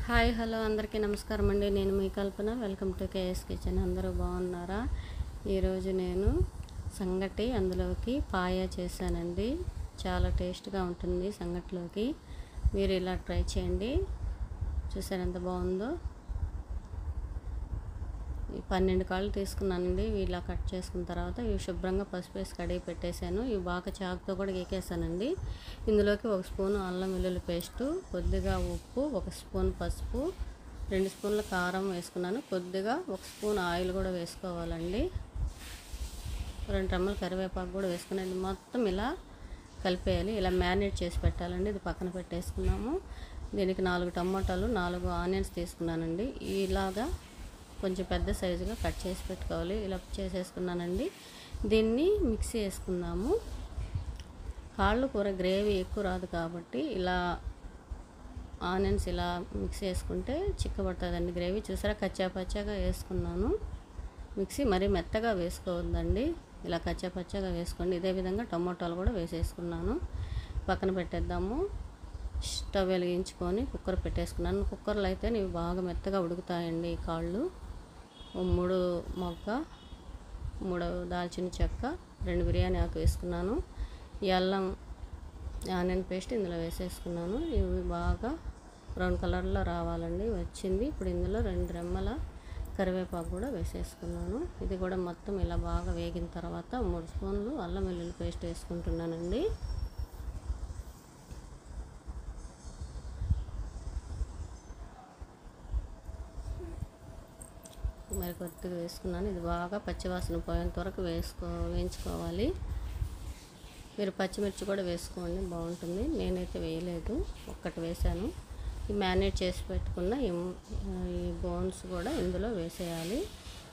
Hi hello అందరికీ నమస్కారం అండి. నేను మీ Kalpana. Welcome to KS kitchen. అందరూ బాగున్నారా? ఈరోజు నేను సంగటి అందులోకి పాయ చేశానండి. చాలా టేస్ట్గా ఉంటుంది సంగటిలోకి. మీరు ఇలా ట్రై చేయండి. చూసారు ఎంత బాగుందో. 12 కాళ్ళు తీసుకున్నానండి. ఇలా కట్ చేసుకున్న తర్వాత ఇవి శుభ్రంగా పసుపు వేసి కడిగి పెట్టేశాను. ఇవి బాగా చాకుతో కూడా గీకేసానండి. ఇందులోకి 1 స్పూను అల్లం వెల్లుల్లి పేస్టు, కొద్దిగా ఉప్పు, 1 స్పూన్ పసుపు, 2 స్పూన్ల కారం వేసుకున్నాను. కొద్దిగా 1 స్పూన్ ఆయిల్ కూడా వేసుకోవాలండి. 2 రెమ్మల కరివేపాకు కూడా వేసుకున్నాను. మొత్తం ఇలా కలిపేయాలి. ఇలా మ్యారినేట్ చేసి పెట్టాలండి. ఇది పక్కన పెట్టేసుకున్నాము. దీనికి 4 టమాటాలు, 4 ఆనియన్స్ తీసుకున్నానండి. ఇలాగా కొంచెం పెద్ద సైజుగా కట్ చేసి పెట్టుకోవాలి. ఇలా చేసేసుకున్నానండి. దీన్ని మిక్సీ వేసుకుందాము. కాళ్ళు కూర గ్రేవీ ఎక్కువ రాదు కాబట్టి ఇలా ఆనియన్స్ ఇలా మిక్సీ వేసుకుంటే చిక్కబడుతుందండి గ్రేవీ. చూసారా, కచ్చాపచ్చాగా వేసుకున్నాను మిక్సీ. మరీ మెత్తగా వేసుకోవద్దండి. ఇలా కచ్చాపచ్చాగా వేసుకోండి. ఇదే విధంగా టమోటాలు కూడా వేసేసుకున్నాను. పక్కన పెట్టేద్దాము. స్టవ్ వెలిగించుకొని కుక్కర్ పెట్టేసుకున్నాను. కుక్కర్లో అయితే ఇవి బాగా మెత్తగా ఉడుకుతాయండి. ఈ కాళ్ళు 3 మొగ్గ, 3 దాల్చిన చెక్క, 2 బిర్యానీ ఆకు వేసుకున్నాను. ఈ అల్లం ఆనియన్ పేస్ట్ ఇందులో వేసేసుకున్నాను. ఇవి బాగా బ్రౌన్ కలర్లో రావాలండి. వచ్చింది. ఇప్పుడు ఇందులో 2 రెమ్మల కరివేపాకు కూడా వేసేసుకున్నాను. ఇది కూడా మొత్తం ఇలా బాగా వేగిన తర్వాత 3 స్పూన్లు అల్లం వెల్లుల్లి పేస్ట్ వేసుకుంటున్నానండి. మరి కొద్దిగా వేసుకున్నాను. ఇది బాగా పచ్చివాసన పోయేంత వరకు వేయించుకోవాలి. మీరు పచ్చిమిర్చి కూడా వేసుకోండి, బాగుంటుంది. నేనైతే వేయలేదు, ఒక్కటి వేసాను. ఈ మ్యారినేట్ చేసి పెట్టుకున్న ఈ బోన్స్ కూడా ఇందులో వేసేయాలి.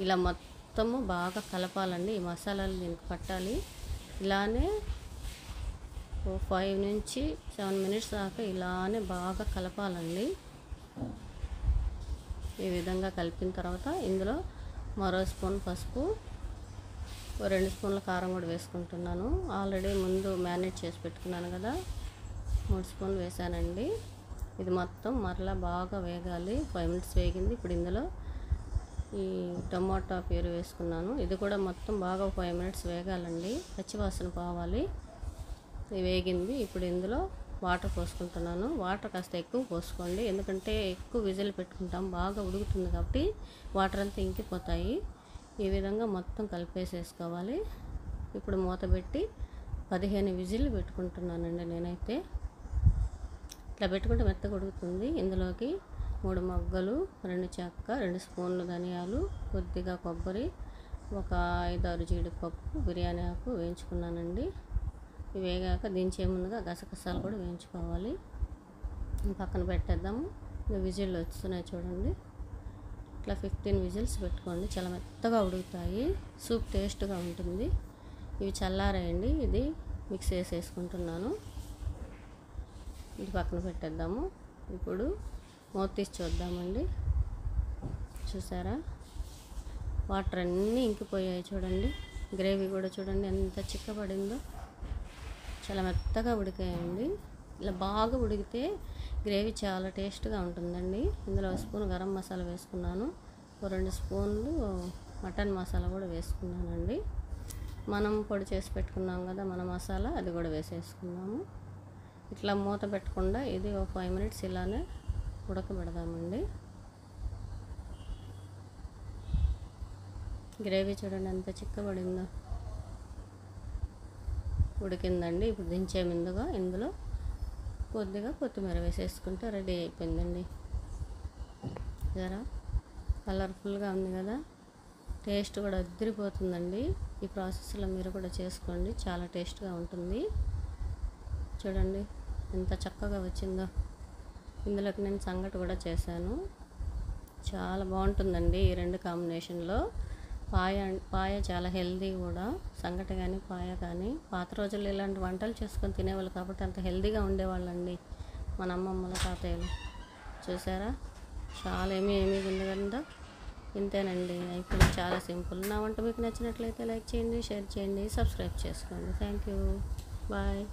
ఇలా మొత్తము బాగా కలపాలండి. ఈ మసాలాలు దీనికి పట్టాలి. ఇలానే 5 నుంచి 7 మినిట్స్ దాకా ఇలానే బాగా కలపాలండి. ఈ విధంగా కలిపిన తర్వాత ఇందులో మరో స్పూన్ పసుపు, 2 స్పూన్ల కారం కూడా వేసుకుంటున్నాను. ఆల్రెడీ ముందు మ్యారినేట్ చేసి పెట్టుకున్నాను కదా, 3 స్పూన్లు వేసానండి. ఇది మొత్తం మరలా బాగా వేగాలి. 5 మినిట్స్ వేగింది. ఇప్పుడు ఇందులో ఈ టమాటా ప్యూరీ వేసుకున్నాను. ఇది కూడా మొత్తం బాగా 5 మినిట్స్ వేగాలండి. పచ్చివాసన పోవాలి. ఇది వేగింది. ఇప్పుడు ఇందులో వాటర్ పోసుకుంటున్నాను. వాటర్ కాస్త ఎక్కువ పోసుకోండి, ఎందుకంటే ఎక్కువ విజిల్ పెట్టుకుంటాం. బాగా ఉడుకుతుంది కాబట్టి వాటర్ అంతా ఇంకిపోతాయి. ఈ విధంగా మొత్తం కలిపేసేసుకోవాలి. ఇప్పుడు మూత పెట్టి 15 విజిల్ పెట్టుకుంటున్నానండి నేనైతే. ఇట్లా పెట్టుకుంటే మెత్తగా ఉడుకుతుంది. ఇందులోకి 3 మొగ్గలు, 2 చెక్క, 2 స్పూన్లు ధనియాలు, కొద్దిగా కొబ్బరి, ఒక 5-6 జీడిపప్పు, బిర్యానీ ఆకు వేయించుకున్నానండి. ఇవి వేగాక దించే ముందుగా గసగసాలు కూడా వేయించుకోవాలి. పక్కన పెట్టేద్దాము. విజిల్ వస్తున్నాయి చూడండి. ఇట్లా 15 విజిల్స్ పెట్టుకోండి. చాలా మెత్తగా ఉడుకుతాయి. సూప్ టేస్ట్గా ఉంటుంది. ఇవి చల్లారాయండి. ఇది మిక్స్ వేసేసుకుంటున్నాను. ఇది పక్కన పెట్టేద్దాము. ఇప్పుడు మూత తీసి చూద్దామండి. చూసారా, వాటర్ అన్నీ ఇంకిపోయాయి చూడండి. గ్రేవీ కూడా చూడండి ఎంత చిక్కబడిందో. చాలా మెత్తగా ఉడికాయండి. ఇలా బాగా ఉడికితే గ్రేవీ చాలా టేస్ట్గా ఉంటుందండి. ఇందులో 1 స్పూన్ గరం మసాలా వేసుకున్నాను. 2 స్పూన్లు మటన్ మసాలా కూడా వేసుకున్నానండి. మనం పొడి చేసి పెట్టుకున్నాం కదా మన మసాలా, అది కూడా వేసేసుకున్నాము. ఇట్లా మూత పెట్టకుండా ఇది ఒక 5 మినిట్స్ ఇలానే ఉడకబెడదామండి. గ్రేవీ చూడండి ఎంత చిక్కబడిందో. ఉడికిందండి. ఇప్పుడు దించే ముందుగా ఇందులో కొద్దిగా కొత్తిమీర వేసేసుకుంటే రెడీ అయిపోయిందండి. జరా కలర్ఫుల్గా ఉంది కదా, టేస్ట్ కూడా అదిరిపోతుందండి. ఈ ప్రాసెస్లో మీరు కూడా చేసుకోండి, చాలా టేస్ట్గా ఉంటుంది. చూడండి ఎంత చక్కగా వచ్చిందో. ఇందులోకి నేను సంగటి కూడా చేశాను. చాలా బాగుంటుందండి ఈ 2 కాంబినేషన్లో. పాయ చాలా హెల్దీ కూడా. సంగటి కానీ పాయ కానీ పాత రోజుల్లో ఇలాంటి వంటలు చేసుకొని తినేవాళ్ళు కాబట్టి అంత హెల్దీగా ఉండేవాళ్ళండి మన అమ్మమ్మల తాతయ్యలు. చూసారా, చాలా ఏమీ ఉంది కదా. ఇంతేనండి, అయిపోయింది. చాలా సింపుల్. నా వంట మీకు నచ్చినట్లయితే లైక్ చేయండి, షేర్ చేయండి, సబ్స్క్రైబ్ చేసుకోండి. Thank you. బాయ్.